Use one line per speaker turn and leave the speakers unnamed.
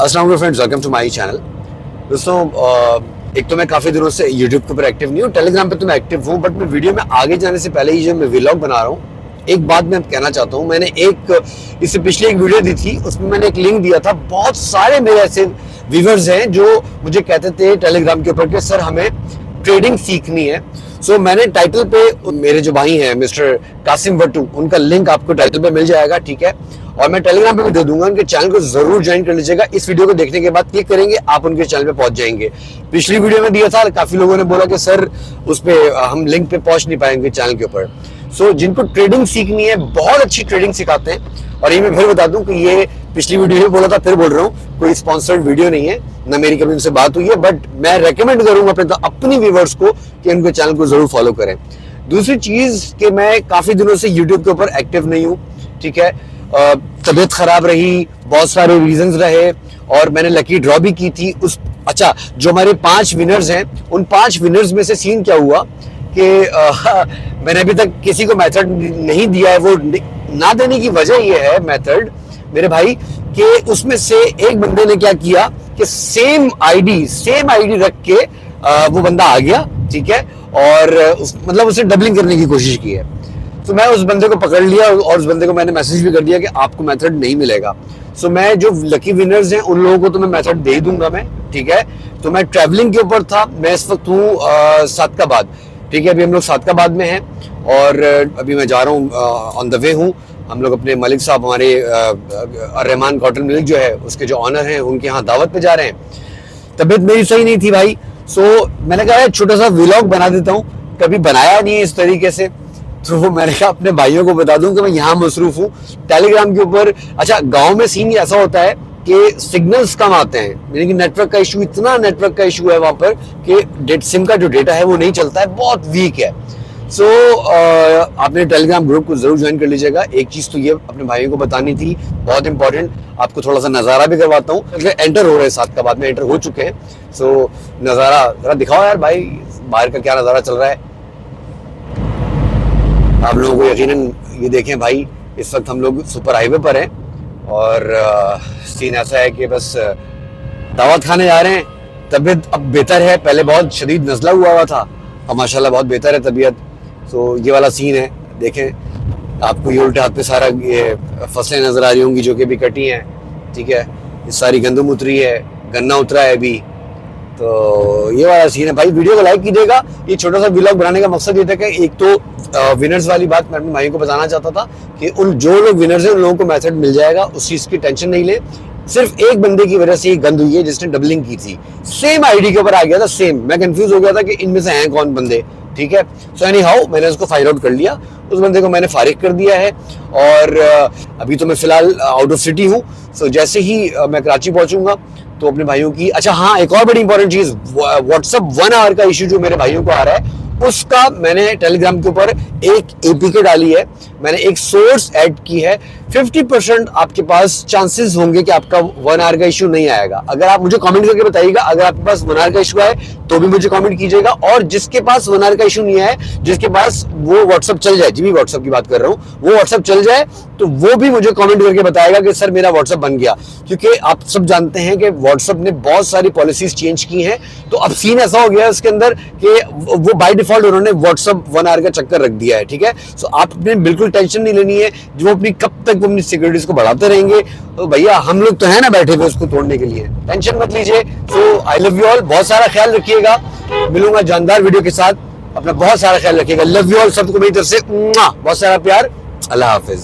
अस्सलाम वालेकुम friends, welcome to my channel. दोस्तों, एक तो मैं काफ़ी दिनों से यूट्यूब के ऊपर एक्टिव नहीं हूँ, टेलीग्राम पे तो मैं एक्टिव हूँ, बट मैं वीडियो में आगे जाने से पहले ही जो मैं व्लॉग बना रहा हूँ, एक बात मैं कहना चाहता हूँ। मैंने इससे पिछले एक वीडियो दी थी, उसमें मैंने एक लिंक दिया था। बहुत सारे मेरे ऐसे व्यूअर्स हैं जो मुझे कहते थे टेलीग्राम के ऊपर कि सर हमें ट्रेडिंग सीखनी है। सो मैंने टाइटल पे, मेरे जो भाई हैं मिस्टर कासिम वट्टू, उनका लिंक आपको टाइटल पे मिल जाएगा, ठीक है। और मैं टेलीग्राम पे भी दे दूंगा, उनके चैनल को जरूर ज्वाइन कर लीजिएगा। इस वीडियो को देखने के बाद क्लिक करेंगे, आप उनके चैनल पे पहुंच जाएंगे। पिछली वीडियो में दिया था, काफी लोगों ने बोला कि सर उस पे हम लिंक पे पहुंच नहीं पाएंगे चैनल के ऊपर। सो जिनको ट्रेडिंग सीखनी है, बहुत अच्छी ट्रेडिंग सिखाते हैं। और ये मैं फिर बता दूं कि ये पिछली वीडियो में बोला था, फिर बोल रहा हूँ, कोई स्पॉन्सर्ड वीडियो नहीं है, ना मेरी कभी उनसे बात हुई है, बट मैं रेकमेंड करूंगा अपनी व्यूअर्स को कि उनके चैनल को जरूर फॉलो करें। दूसरी चीज कि मैं काफी दिनों से यूट्यूब के ऊपर एक्टिव नहीं हूँ, ठीक है। तबीयत खराब रही, बहुत सारे रीजंस रहे, और मैंने लकी ड्रॉ भी की थी। अच्छा, जो हमारे 5 विनर्स हैं, उन 5 विनर्स में से सीन क्या हुआ कि मैंने अभी तक किसी को मेथड नहीं दिया है। वो ना देने की वजह ये है मेथड मेरे भाई, कि उसमें से एक बंदे ने क्या किया कि सेम आईडी रख के वो बंदा आ गया, ठीक है, और मतलब उसने डबलिंग करने की कोशिश की है। तो मैं उस बंदे को पकड़ लिया और उस बंदे को मैंने मैसेज भी कर दिया कि आपको मेथड नहीं मिलेगा। सो मैं जो लकी विनर्स हैं उन लोगों को तो मैं मेथड दे दूंगा मैं, ठीक है। तो मैं ट्रैवलिंग के ऊपर था, मैं इस वक्त हूँ सादकाबाद, ठीक है। अभी हम लोग सादकाबाद में हैं और अभी मैं जा रहा हूँ, ऑन द वे हूँ। हम लोग अपने मलिक साहब, हमारे रहमान कॉटन मिल्क जो है उसके जो ऑनर हैं, उनके यहाँ दावत पे जा रहे हैं। तबीयत मेरी सही नहीं थी भाई, सो मैंने कहा छोटा सा व्लॉग बना देता हूँ, कभी बनाया नहीं है इस तरीके से। तो मैंने कहा अपने भाइयों को बता दूं कि मैं यहाँ मसरूफ हूँ टेलीग्राम के ऊपर। अच्छा, गांव में सीन ऐसा होता है कि सिग्नल्स कम आते हैं, यानी कि नेटवर्क का इशू, इतना नेटवर्क का इशू है वहां पर कि सिम का जो डेटा है वो नहीं चलता है, बहुत वीक है। सो आपने टेलीग्राम ग्रुप को जरूर ज्वाइन कर लीजिएगा। एक चीज तो ये अपने भाइयों को बतानी थी, बहुत इंपॉर्टेंट। आपको थोड़ा सा नजारा भी करवाता हूँ, एंटर हो रहे हैं, सादकाबाद में एंटर हो चुके हैं। सो नजारा जरा दिखाओ यार भाई, बाहर का क्या नजारा चल रहा है। आप लोगों को यकीनन ये देखें भाई, इस वक्त हम लोग सुपर हाईवे पर हैं और सीन ऐसा है कि बस दावत खाने जा रहे हैं। तबीयत अब बेहतर है, पहले बहुत शदीद नज़ला हुआ था, अब माशाल्लाह बहुत बेहतर है तबीयत। तो ये वाला सीन है, देखें आपको ये उल्टे हाथ पे सारा ये फसलें नजर आ रही होंगी जो कि भी कटी हैं, ठीक है। ये सारी गंदम उतरी है, गन्ना उतरा है अभी। तो ये वाला सीन है भाई। वीडियो को लाइक कीजिएगा। ये छोटा सा व्लॉग बनाने का मकसद ये था कि एक तो विनर्स वाली बात मैं अपने भाइयों को बताना चाहता था कि उन जो लोग विनर्स हैं उन लोगों को मेथड मिल जाएगा, उस चीज की टेंशन नहीं ले। सिर्फ एक बंदे की वजह से ये गंद हुई है जिसने डबलिंग की थी, सेम आईडी के ऊपर आ गया था, सेम। मैं कंफ्यूज हो गया था कि इनमें से हैं कौन बंदे, ठीक है। सो एनी हाउ मैंने उसको फाइंड आउट कर लिया, उस बंदे को मैंने फारिग कर दिया है। और अभी तो मैं फिलहाल आउट ऑफ सिटी हूँ। सो जैसे ही मैं कराची पहुंचूंगा तो अपने भाइयों की, अच्छा हाँ, एक और बड़ी इंपॉर्टेंट चीज, व्हाट्सएप 1 आवर का इश्यू जो मेरे भाइयों को आ रहा है, उसका मैंने टेलीग्राम के ऊपर एक एपीके डाली है, मैंने एक सोर्स ऐड की है। 50% आपके पास चांसेस होंगे कि आपका 1 आवर का इशू नहीं आएगा। अगर आप मुझे कमेंट करके बताइएगा, अगर आपके पास 1 आवर का इशू आए तो भी मुझे कमेंट कीजिएगा, और जिसके पास 1 आवर का इशू नहीं है, जिसके पास वो व्हाट्सएप चल जाए, जी व्हाट्सएप की बात कर रहा हूँ, वो व्हाट्सएप चल जाए तो वो भी मुझे कमेंट करके बताएगा कि सर मेरा व्हाट्सएप बन गया। क्योंकि आप सब जानते हैं कि व्हाट्सएप ने बहुत सारी पॉलिसीज चेंज की हैं, तो अब सीन ऐसा हो गया है उसके अंदर कि वो बाय डिफॉल्ट उन्होंने व्हाट्सएप 1 आवर का चक्कर रख दिया है, ठीक है। सो आपने बिल्कुल टेंशन नहीं लेनी है, जो अपनी कब तक वो अपनी सिक्योरिटीज को बढ़ाते रहेंगे, तो भैया हम लोग तो है ना बैठे हुए उसको तोड़ने के लिए, टेंशन मत लीजिए। सो आई लव यू ऑल, बहुत सारा ख्याल रखिएगा, मिलूंगा जानदार वीडियो के साथ, अपना बहुत सारा ख्याल रखिएगा। लव यू ऑल, सबको मेरी तरफ से बहुत सारा प्यार, अल्लाह हाफिज।